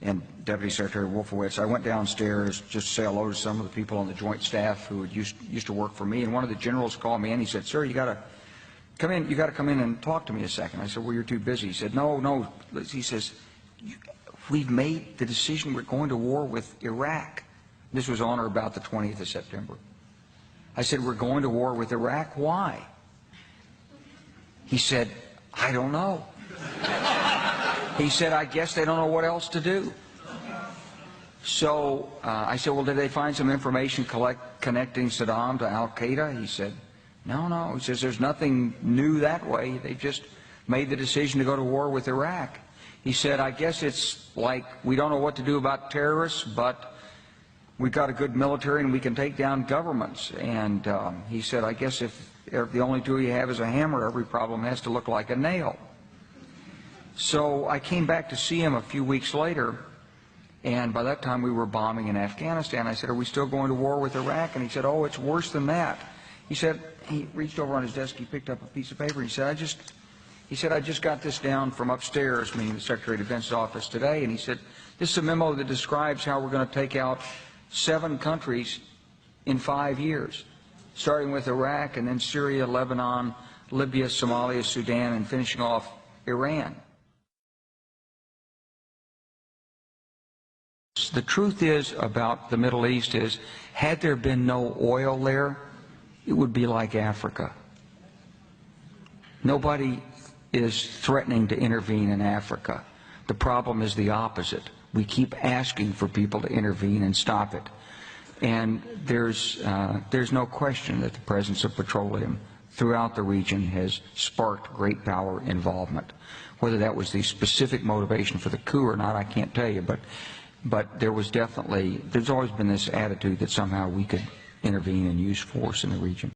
and Deputy Secretary Wolfowitz. I went downstairs just to say hello to some of the people on the Joint Staff who had used to work for me, and one of the generals called me in. He said, "Sir, you got to come in. You got to come in and talk to me a second." I said, "Well, you're too busy." He said, "No." He says, "We've made the decision. We're going to war with Iraq." This was on or about the 20th of September. I said, "We're going to war with Iraq. Why?" He said, "I don't know." He said, "I guess they don't know what else to do." So I said, "Well, did they find some information connecting Saddam to Al-Qaeda?" He said, No. He says, "There's nothing new that way. They just made the decision to go to war with Iraq." He said, "I guess it's like we don't know what to do about terrorists, but we've got a good military and we can take down governments." And he said, "I guess if the only tool you have is a hammer, every problem has to look like a nail." So I came back to see him a few weeks later, and by that time we were bombing in Afghanistan. I said, "Are we still going to war with Iraq?" And he said, "Oh, it's worse than that." He said, he reached over on his desk, he picked up a piece of paper, he said, I just got this down from upstairs, meaning the Secretary of Defense's office today, and he said, "This is a memo that describes how we're going to take out 7 countries in 5 years, starting with Iraq and then Syria, Lebanon, Libya, Somalia, Sudan, and finishing off Iran." The truth is about the Middle East is, had there been no oil there, it would be like Africa. Nobody is threatening to intervene in Africa. The problem is the opposite. We keep asking for people to intervene and stop it. And there's no question that the presence of petroleum throughout the region has sparked great power involvement. Whether that was the specific motivation for the coup or not, I can't tell you, but there's always been this attitude that somehow we could intervene and use force in the region.